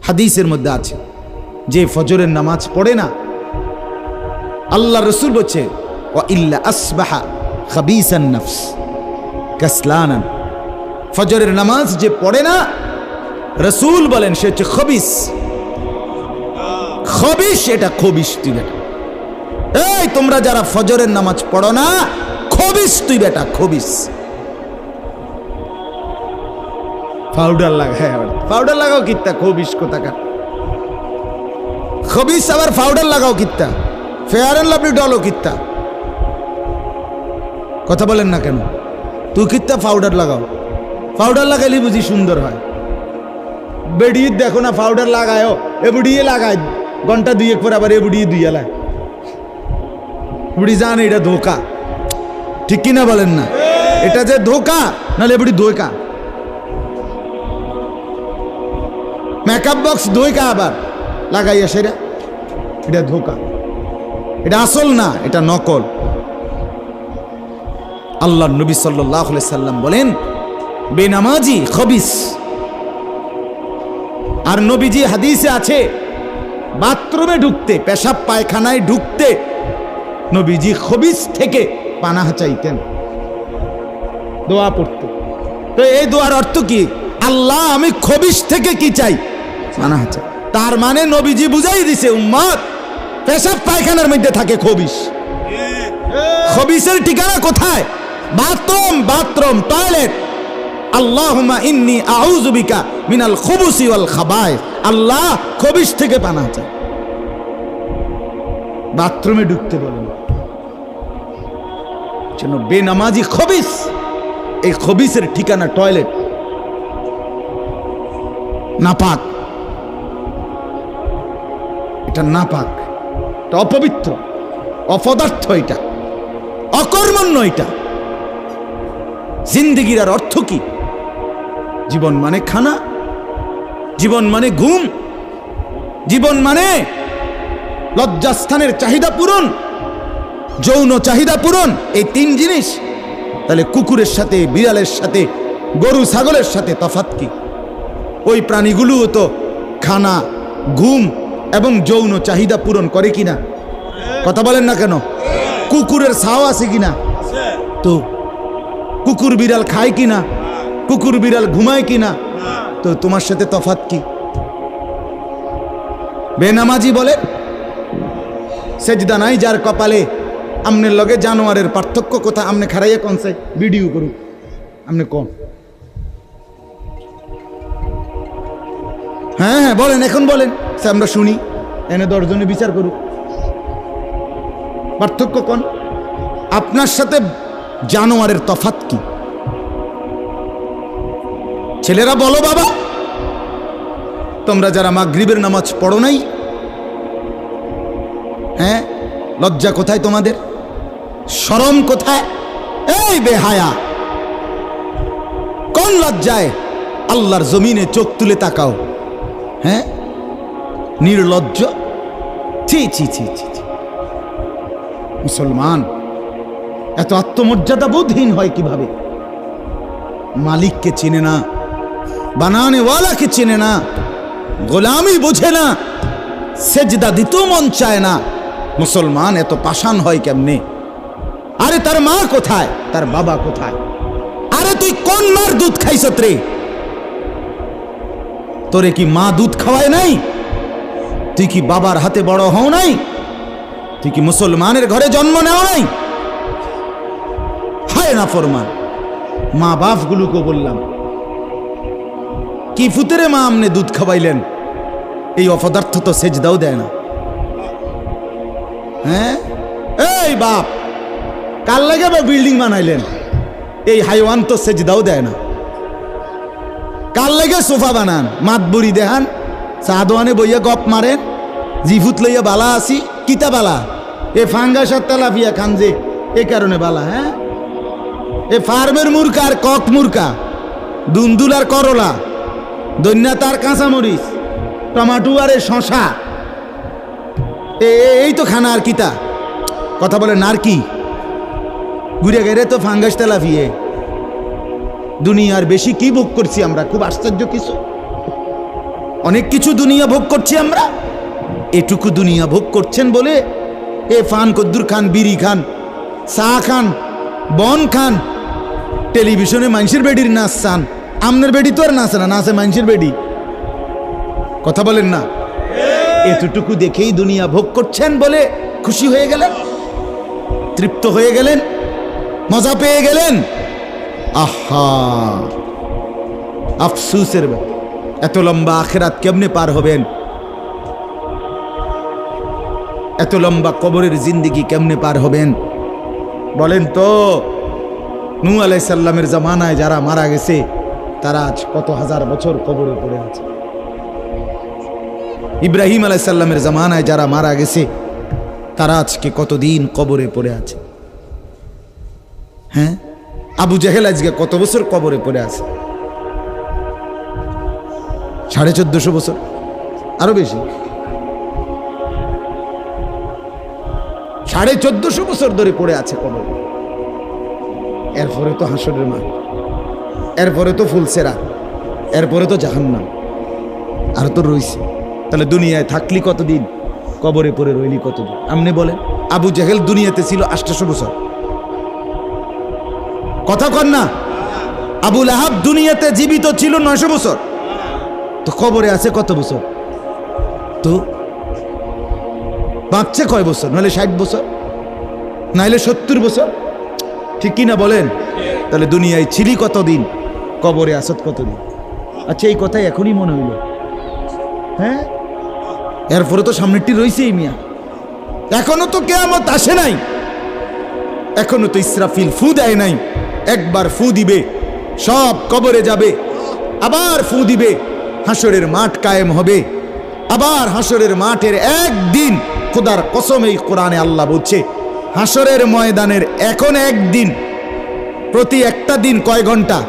হাদিসের মধ্যে আছে, যে ফজরের নামাজ পড়ে না, আল্লাহ রসুল বলছে ওয়া ইল্লা আসবাহা খাবিসান নফস কাসলানান, ফজরের নামাজ যে পড়ে না, রসুল বলেন সে হচ্ছে খবিস। খবিস, এটা খবিস তুই বেটা। এই তোমরা যারা ফজরের নামাজ পড়ো না, খবিস তুই বেটা, খবিস। পাউডার লাগায়, পাউডার লাগাও কিত্তা, খবিস কোথাকার খবিস। আবার পাউডার লাগাও কিত্তা, ফেয়ার এন্ড লাভলি ডলো কিত্তা। কথা বলেন না কেন? তুই কিত্তা পাউডার লাগাও, পাউডার লাগাইলে বুঝি সুন্দর হয়। বেড়িয়ে দেখো না পাউডার লাগায়, এ বুড়িয়ে লাগায়, ঘন্টা দুয়েক পর আবার এ বুড়িয়ে দুইয়া লায়। বুড়ি জান এটা ধোকা, ঠিক কিনা বলেন না? এটা যে ধোকা, নাহলে বুড়ি ধোকা। মেকআপ বক্স ধোকা আবার লাগাইয়া, সেটা এটা ধোকা, এটা আসল না, এটা নকল। আল্লাহ নবী সাল্লাল্লাহু আলাইহি সাল্লাম বলেন বেনামাজি খবিস। আর নবীজি হাদিসে আছে, বাথরুমে ঢুকতে, পেশাব পায়খানায় ঢুকতে নবীজি খবিস থেকে পানাহ চাইতেন, দোয়া পড়তেন। তো এই দোয়ার অর্থ কি? আল্লাহ আমি খবিস থেকে কি চাই? পানাহ চাই। তার মানে নবীজি বুঝাই দিছে উম্মত, পেশাব পায়খানার মধ্যে থাকে খবিস। খবিসের ঠিকানা কোথায়? Bathroom, bathroom, toilet. আল্লাহুম্মা ইন্নী আউযু বিকা মিনাল খুবুসি ওয়াল খাবায়েস। আল্লাহ খবিস থেকে পানাহ চাই। বাথরুমে ঢুকতে বলেন, জন্য বেনামাজি খবিস। এই খবিসের ঠিকানা টয়লেট, নাপাক, এটা নাপাক, এটা অপবিত্র, অপদার্থ, এটা অকর্মণ্য। এটা জিন্দেগির আর অর্থ কি? জীবন মানে খানা, জীবন মানে ঘুম, জীবন মানে লজ্জাস্থানের চাহিদা পূরণ, যৌন চাহিদা পূরণ, এই তিন জিনিস। তাহলে কুকুরের সাথে, বিড়ালের সাথে, গরু ছাগলের সাথে তফাৎ কি? ওই প্রাণীগুলোও তো খানা, ঘুম এবং যৌন চাহিদা পূরণ করে কিনা? কথা বলেন না কেন? কুকুরের ছাও আছে কিনা? তো কুকুর বিড়াল খায় কিনা? কুকুর বিড়াল ঘুমায় কিনা? তো তোমার সাথে তফাৎ কি? বেনামাজি বলে সেজদা নাই যার কপালে, আমনের লগে জানোয়ারের পার্থক্য কোথা? আমনে খারাইয়া কোন সে ভিডিও করুক, আমনে কোন? হ্যাঁ হ্যাঁ বলেন, এখন বলেন, সে আমরা শুনি, এনে 10 জনে বিচার করুক। পার্থক্য কোন? আপনার সাথে জানোয়ারের তফাৎ কি? ছেলেরা বলো বাবা, তোমরা যারা মাগরিবের নামাজ পড়ো নাই, হ্যাঁ, লজ্জা কোথায় তোমাদের? শরম কোথায়? এই বেহায়া, কোন লজ্জায় আল্লাহর জমিনে চোখ তুলে তাকাও? হ্যাঁ, নির্লজ্জ। ছি ছি ছি ছি। মুসলমান এত আত্মমর্যাদা বোধহীন হয় কিভাবে? মালিককে চিনে না, বানানেওয়ালাকে চিনে না, গোলামি বোঝে না, সেজদা দিতেও মন চায় না। মুসলমান এত পাষাণ হয় কেমনে? আরে তার মা কোথায়? তার বাবা কোথায়? আরে তুই কোন মার দুধ খাইছ রে? তোরে কি মা দুধ খাওয়ায় নাই? তুই কি বাবার হাতে বড় হও নাই? তুই কি মুসলমানের ঘরে জন্ম নেও নাই? হায় না ফরমান। মা বাপ গুলোকে বললাম, কি ফুতেরে মা আমনে দুধ খাওয়াইলেন? এই অপদার্থ তো সেজদাও দেয় না। হ্যাঁ, এই বাপ কাল লাগে বিল্ডিং বানাইলেন? এই হাইওয়ান তো সেজদাও দেয় না। কাল লাগে সোফা বানান, মাতবুরি দেখান, চাদোয়ানে বইয়া গপ মারেন, জিফুত লইয়া বালা আসি, কিতা বালা? এ ফাঙ্গাস আর তেলাপিয়া খান যে, এ কারণে বালা। হ্যাঁ, এ ফার্মের মুরকা আর কক মুরকা, দুন্দুল আর করলা, দৈন্যাত আর কাঁচামরিচ, টমাটো আর এ শশা, এই তো খানা। আর কিতা কথা বলে? নার কি ঘুরে গেলে তো ফাঙ্গাস তেলাপিয়ে। দুনিয়ার বেশি কি ভোগ করছি আমরা, খুব আশ্চর্য কিছু। অনেক কিছু দুনিয়া ভোগ করছি আমরা। এটুকু দুনিয়া ভোগ করছেন বলে এ ফান কদ্দুর খান, বিড়ি খান, চা খান, বন খান, টেলিভিশনে মানুষের বেডির নাচ চান। আমনের বেডি তো আর নাচে না, নাচে মানুষের বেডি। কথা বলেন না? এতটুকু দেখেই দুনিয়া ভোগ করছেন বলে খুশি হয়ে গেলেন, তৃপ্ত হয়ে গেলেন, মজা পেয়ে গেলেন। আহা, আফসুসের ব্যাপার। এত লম্বা আখিরাত কেমনে পার হবেন? এত লম্বা কবরের জিন্দেগি কেমনে পার হবেন বলেন তো? নূহ আলাইহিস সালামের জামানায় যারা মারা গেছে তারা আজ কত হাজার বছর কবরে পড়ে আছে। ইব্রাহিম আলাইহিস সালামের জামানায় যারা মারা গেছে তারা আজকে কতদিন কবরে পড়ে আছে। হ্যাঁ, আবু জেহেল আজকে কত বছর কবরে পড়ে আছে? 1450 বছর, আরো বেশি, 1450 বছর ধরে পড়ে আছে কবরে। এরপরে তো হাসরের মাঠ, এরপরে তো ফুলসেরা, এরপরে তো জাহান্নাম, আর তো রইছে। তাহলে দুনিয়ায় থাকলি কতদিন, কবরে পড়ে রইলি কতদিন? আপনি বলেন। আবু জেহেল দুনিয়াতে ছিল 800 বছর, কথা কন না? আবু লাহাব দুনিয়াতে জীবিত ছিল 900 বছর, তো কবরে আছে কত বছর? তো বাঁচছে কয় বছর? নাহলে 60 বছর, নাহলে 70 বছর, ঠিক কিনা বলেন? তাহলে দুনিয়ায় ছিলি কতদিন, কবরে আসত কতদিন? আচ্ছা, এই কথাই এখনই মনে হইল। হ্যাঁ, এরপরে তো সামনেরটি রয়েছেই মিয়া। এখনো তো কিয়ামত আসে নাই, এখনো তো ইসরাফিল ফু দেয় নাই। একবার ফু দিবে, সব কবরে যাবে, আবার ফু দিবে, হাসরের মাঠ কায়েম হবে। আবার হাসরের মাঠের একদিন, খোদার কসম এই কোরআনে আল্লাহ বলছে, হাসরের ময়দানের এখন একদিন, প্রতি একটা দিন কয় ঘন্টা?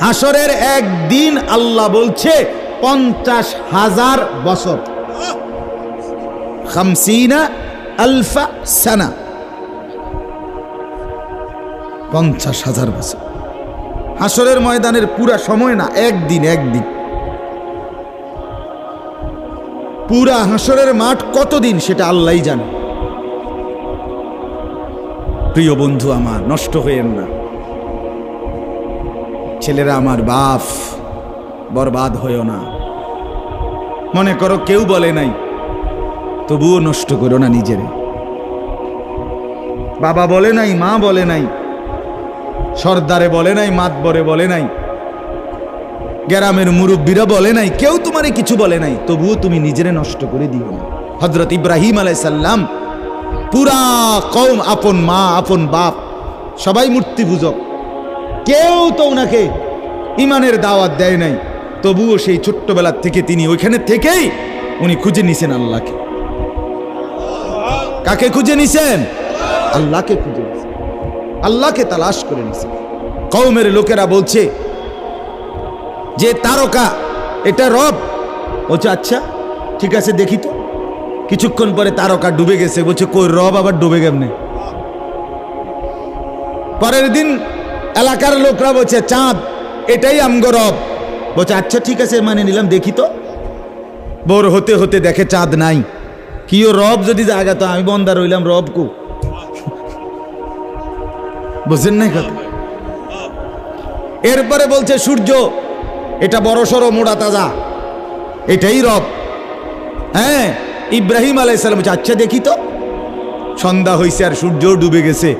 হাসরের একদিন আল্লাহ বলছে 50,000 বছর, 50,000 সানা, 50,000 বছর। হাসরের ময়দানের পুরা সময় না, একদিন, একদিন। পুরা হাসরের মাঠ কতদিন সেটা আল্লাহই জানে। প্রিয় বন্ধু আমার, নষ্ট হইেন না। ছেলেরা আমার, বাপ, বরবাদ হইও না। মনে করো কেউ বলে নাই, তবুও নষ্ট করো না নিজেরে। বাবা বলে নাই, মা বলে নাই, সর্দারে বলে নাই, মাতবরে বলে নাই, গ্রামের মুরব্বীরা বলে নাই, কেউ তোমারে কিছু বলে নাই, তবুও তুমি নিজেরে নষ্ট করে দিও না। হযরত ইব্রাহিম আলাইহিস সালাম, পুরা কওম, আপন মা, আপন বাপ, সবাই মূর্তি পূজক, কেউ তো ওনাকে ইমানের দাওয়াত দেয় নাই, তবুও সেই ছোট্টবেলা থেকে তিনি ওইখানে থেকেই উনি খুঁজে নিছেন আল্লাহকে। কাকে খুঁজে নিছেন? আল্লাহকে খুঁজে নিছেন, আল্লাহকে তালাশ করে নিছেন। কওমের লোকেরা বলছে যে তারকা এটা রব। বলছে আচ্ছা ঠিক আছে, দেখি তো। কিছুক্ষণ পরে তারকা ডুবে গেছে। বলছে কই, রব আবার ডুবে কেমনে? পরের দিন এলাকার লোকরা বলছে চাঁদ, এটাই আমগো রব। বলছে আচ্ছা ঠিক আছে, মানে নিলাম, দেখি তো। ভোর হতে হতে দেখে চাঁদ নাই। কিও রব যদি জায়গা, তো আমি বন্দা রইলাম, রব কু? বুঝেন নাই কথা? এরপরে বলছে সূর্য, এটা বড় সড়ো মোড়া তাজা, এটাই রব। হ্যাঁ, ইব্রাহিম আলাইহিস সালাম বলছে আচ্ছা দেখি তো। সন্ধ্যা হয়েছে আর সূর্য ডুবে গেছে।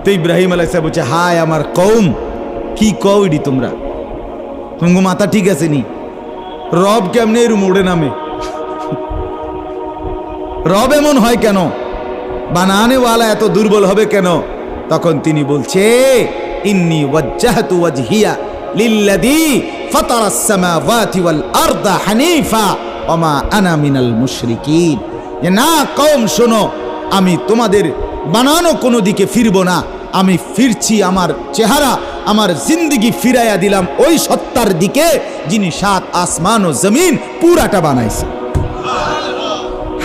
তো ইব্রাহিম আলাইহিস সালাম বলছে হায় আমার কওম, কি কও এডি তোমরা? তোমার মাথা ঠিক আছে নি? রব কেমনে এর মোড়ে নামে? রব এমন হয় কেন? বানানেওয়ালা এত দুর্বল হবে কেন? তখন তিনি বলছে ইন্নী ওয়াজ্জাহতু ওয়াজহিয়া লিল্লাযী ফাতারাস সামাওয়াতি ওয়াল আরদা হানিফা ওয়া মা আনা মিনাল মুশরিকিন। যে না কওম শোনো, আমি তোমাদের বানানো কোনো দিকে ফিরব না, আমি ফিরছি আমার চেহারা, আমার জিন্দেগি ফিরাইয়া দিলাম ওই সত্তার দিকে যিনি 7 আসমান ও জমিন পুরাটা বানাইছে।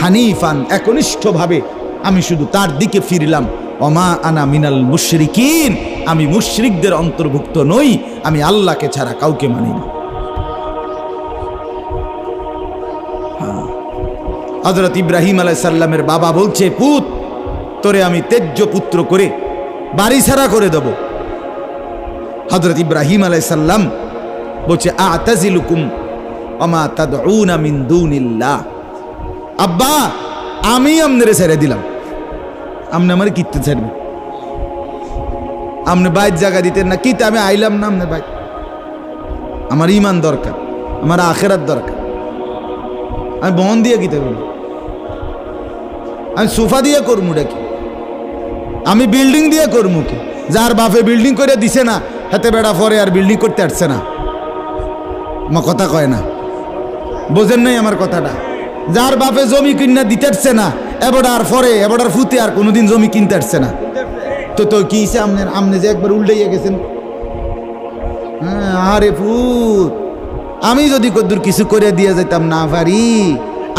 হানিফান, একনিষ্ঠভাবে আমি শুধু তার দিকে ফিরলাম। ওমা আনা মিনাল মুশরিকিন, আমি মুশরিকদের অন্তর্ভুক্ত নই, আমি আল্লাহকে ছাড়া কাউকে মানি না। হযরত ইব্রাহিম আলাইহিস সালামের বাবা বলছে, পুত তোরে আমি তেজ্য পুত্র করে বাড়ি ছাড়া করে দেব। হযরত ইব্রাহিম আলাইহিস সালাম বলছে, আ'তাজিলুকুম ওয়া মা তাদউনা মিন দুনিল্লাহ। আব্বা আমি আমনেরে ছেড়ে দিলাম, আমনে আমারে কিত্তে ছাড়বে? আমনে বাইত জায়গা দিতেন না, কিতে আমি আইলাম না আমনে বাইত। আমার ঈমান দরকার, আমার আখিরাত দরকার। আমি বন দিয়ে কিতে বলি, আমি সোফা দিয়ে করমু ডাকি, আমি বিল্ডিং দিয়ে করমু কি? যার বাপে বিল্ডিং করে দিছে না হাতে বেড়া পরে আর বিল্ডিং করতে আসছে না, আমার কথা কয় না, বোঝেন নাই আমার কথাটা? যার বাপে জমি কিনা দিতে আসছে না এবারে পরে এবারে ফুতে আর কোনোদিন জমি কিনতে আসছে না, তো তো কি আমনে যে একবার উল্টাইয়া গেছেন। আরে ফুত, আমি যদি কদ্দুর কিছু করে দিয়ে যেতাম না পারি,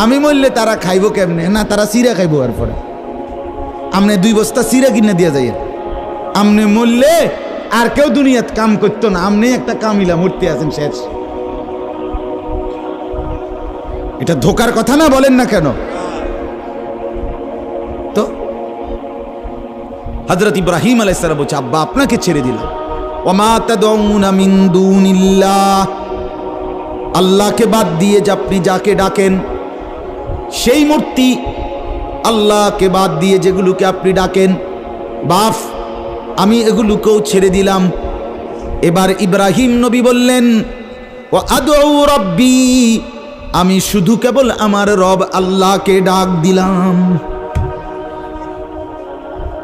আমি মরলে তারা খাইবো কেমনে? না তারা চিরা খাইবো। আর পরে আমনে 2 বস্তা চিরা কিনে দিয়ে যাই, আমনে মরলে আর কেউ দুনিয়াত কাম করতো না, আমনে একটা কামিলা মরতে আছেন শেষ। এটা ধোকার কথা না, বলেন না কেন? তো হযরত ইব্রাহিম আলাইহিস সালাম বলছে, আব্বা আপনাকে ছেড়ে দিলাম। ওয়া মা তাদউনা মিন দুনিল্লাহ, আল্লাহকে বাদ দিয়ে যে আপনি যাকে ডাকেন সেই মূর্তি, আল্লাহকে বাদ দিয়ে যেগুলোকে আপনি ডাকেন, বাপ আমি এগুলোকেও ছেড়ে দিলাম। এবার ইব্রাহিম নবী বললেন, ওয়া আদউ রাব্বি, আমি শুধু কেবল আমার রব আল্লাহকে ডাক দিলাম।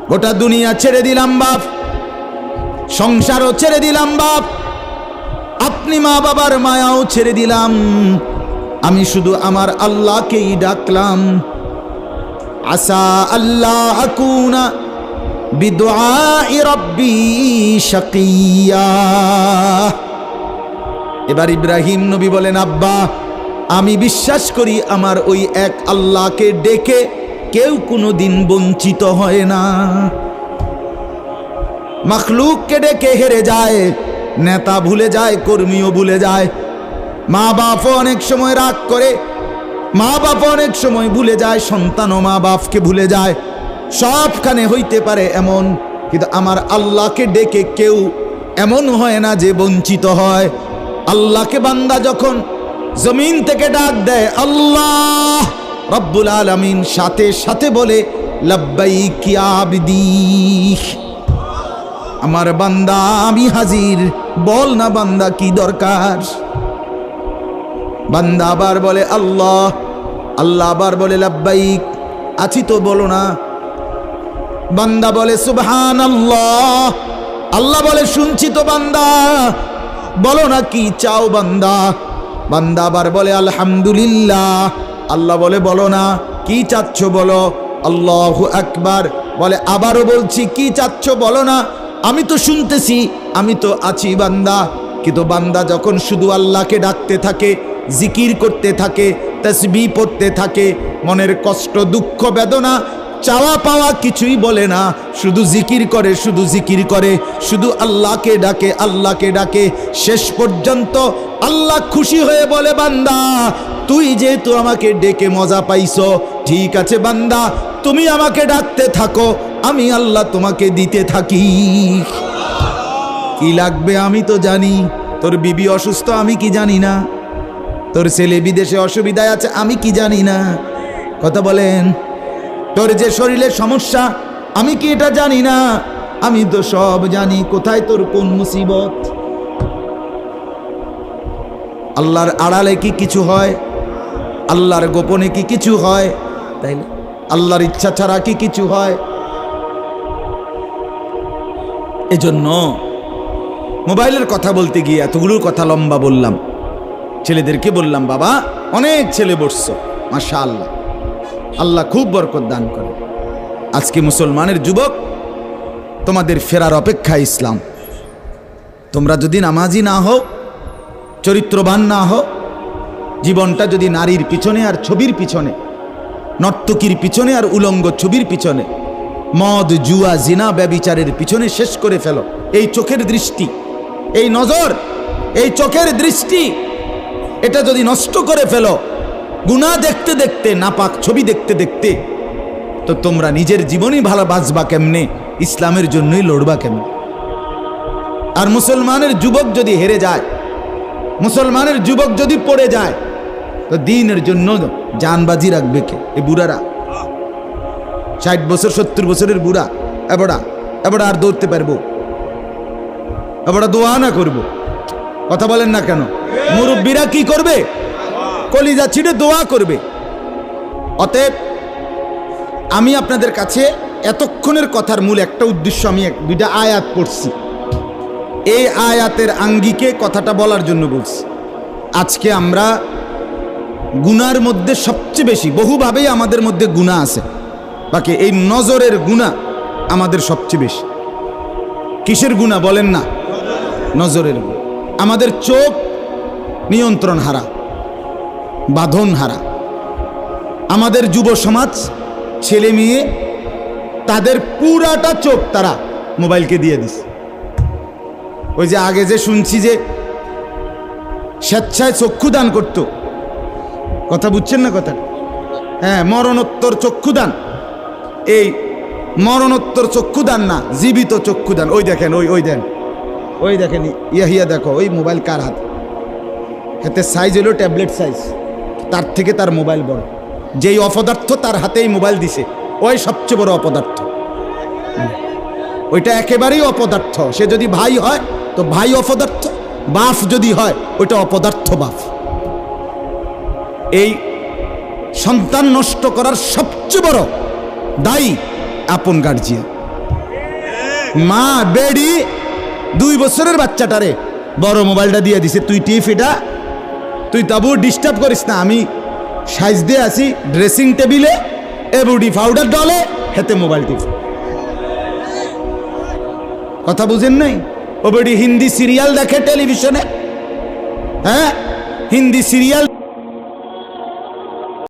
গোটা দুনিয়া ছেড়ে দিলাম বাপ, সংসারও ছেড়ে দিলাম বাপ, আপনি মা বাবার মায়াও ছেড়ে দিলাম, আমি শুধু আমার আল্লাহকেই ডাকলাম। আসা আল্লাহ আকুনা বিদুআই রাব্বি শাকিয়া। এবার ইব্রাহিম নবী বলেন, আব্বা আমি বিশ্বাস করি আমার ওই এক আল্লাহকে ডেকে কেউ কোনোদিন বঞ্চিত হয় না। মাখলুককে ডেকে হেরে যায়, নেতা ভুলে যায়, কর্মীও ভুলে যায়, মা বাপও অনেক সময় রাগ করে, মা বাপ অনেক সময় ভুলে যায়, সন্তানও মা বাপকে ভুলে যায়, সবখানে হইতে পারে এমন, কিন্তু আমার আল্লাহকে ডেকে কেউ এমন হয় না যে বঞ্চিত হয়। আল্লাহকে বান্দা যখন জমিন থেকে ডাক দেয় আল্লাহ রব্বুল আলামিন সাথে সাথে বলে লাব্বাইক ইয়া আবদি, আমার বান্দা আমি হাজির, বল না বান্দা কি দরকার। বান্দা আবার বলে আল্লাহ, আল্লাহ আবার বলে লাব্বাইক, আছি তো বলো না। বান্দা বলে সুবহানাল্লাহ, আল্লাহ বলে শুনছি তো বান্দা, বলো না কি চাও বান্দা। বান্দা আবার বলে আলহামদুলিল্লাহ, আল্লাহ বলে বলো না কি চাচ্ছ বলো। আল্লাহু আকবার বলে আবারও বলছি কি চাচ্ছ বলো না, আমি তো শুনতেছি, আমি তো আছি বান্দা। কিন্তু বান্দা যখন শুধু আল্লাহকে ডাকতে থাকে, জিকির করতে থাকে, তাসবিহ পড়তে থাকে, মনের কষ্ট দুঃখ বেদনা চাওয়া পাওয়া কিছুই বলে না, শুধু জিকির করে, শুধু জিকির করে, শুধু আল্লাহকে ডাকে, আল্লাহকে ডাকে, শেষ পর্যন্ত আল্লাহ খুশি হয়ে বলে বান্দা তুই যেহেতু আমাকে ডেকে মজা পাইছো, ঠিক আছে বান্দা তুমি আমাকে ডাকতে থাকো, আমি আল্লাহ তোমাকে দিতে থাকি। কি লাগবে আমি তো জানি, তোর বিবি অসুস্থ আমি কি জানি না, তোর ছেলে বিদেশে অসুবিধায় আছে আমি কি জানি না, কথা বলেন, তোর যে শরীরে সমস্যা আমি কি এটা জানি না, আমি তো সব জানি, কোথায় তোর কোন মুসিবত। আল্লাহর আড়ালে কি কিছু হয়, আল্লাহর গোপনে কি কিছু হয়, তাই না? আল্লাহর ইচ্ছা ছাড়া কি কিছু হয়? এজন্য মোবাইলের কথা বলতে গিয়ে এতগুলোর কথা লম্বা বললাম। ছেলেদেরকে বললাম বাবা অনেক ছেলে বসছো, মাশাআল্লাহ, আল্লাহ খুব বরকত দান করে। আজকে মুসলমানের যুবক তোমাদের ফেরার অপেক্ষা ইসলাম। তোমরা যদি নামাজি না হও, চরিত্রবান না হও, জীবনটা যদি নারীর পিছনে আর ছবির পিছনে, নর্তকীর পিছনে আর উলঙ্গ ছবির পিছনে, মদ জুয়া জিনা ব্যভিচারের পিছনে শেষ করে ফেলো, এই চোখের দৃষ্টি, এই নজর, এই চোখের দৃষ্টি এটা যদি নষ্ট করে ফেলো, গুনাহ দেখতে দেখতে, নাপাক ছবি দেখতে দেখতে তো তোমরা নিজের জীবনই ভালো বাঁচবা কেমনে, ইসলামের জন্যই লড়বা কেমনে? আর মুসলমানের যুবক যদি হেরে যায়, মুসলমানের যুবক যদি পড়ে যায়, তো দ্বীনের জন্য জানবাজি রাখবে কে? এই বুড়ারা, 60 বছর 70 বছরের বুড়া, এবারে আর দৌড়তে পারবো? এবারে দোয়া না করবো? কথা বলেন না কেন? মুরব্বীরা কি করবে? কলিজা ছিঁড়ে দোয়া করবে। অতএব আমি আপনাদের কাছে এতক্ষণের কথার মূল একটা উদ্দেশ্য, আমি দুইটা আয়াত পড়ছি, এই আয়াতের আঙ্গিকে কথাটা বলার জন্য বলছি। আজকে আমরা গুনার মধ্যে সবচেয়ে বেশি, বহুভাবেই আমাদের মধ্যে গুনাহ আছে, বাকি এই নজরের গুনাহ আমাদের সবচেয়ে বেশি। কিসের গুনাহ বলেন না? নজরের গুনাহ। আমাদের চোখ নিয়ন্ত্রণ হারা, বাঁধন হারা। আমাদের যুব সমাজ, ছেলে মেয়ে, তাদের পুরাটা চোখ তারা মোবাইলকে দিয়ে দিছে। ওই যে আগে যে শুনছি যে স্বেচ্ছায় চক্ষুদান করত, কথা বুঝছেন না কথা? হ্যাঁ, মরণোত্তর চক্ষুদান। এই মরণোত্তর চক্ষুদান না, জীবিত চক্ষুদান। ওই দেখেন, ওই দেখেন ইয়া দেখো, ওই মোবাইল কার হাত? হাতে সাইজ হলো ট্যাবলেট সাইজ, তার থেকে তার মোবাইল বড়। যেই অপদার্থ তার হাতেই মোবাইল দিছে, ওই সবচেয়ে বড় অপদার্থ। ওইটা একেবারেই অপদার্থ। সে যদি ভাই হয় তো ভাই অপদার্থ, বাপ যদি হয় ওইটা অপদার্থ বাপ। এই সন্তান নষ্ট করার সবচেয়ে বড় দায়ী আপন গার্জিয়ান। মা বেডি 2 বছরের বাচ্চাটারে বড় মোবাইলটা দিয়ে দিছে, তুই টিপ এটা, তুই তাবু ডিস্টার্ব করিস না, আমি সাইজ দিয়ে আসি ড্রেসিং টেবিলে, এবুডি পাউডার ডলে, হেতে মোবাইল টিপ। কথা বুঝেন নাই? ও বেডি হিন্দি সিরিয়াল দেখে টেলিভিশনে, হ্যাঁ হিন্দি সিরিয়াল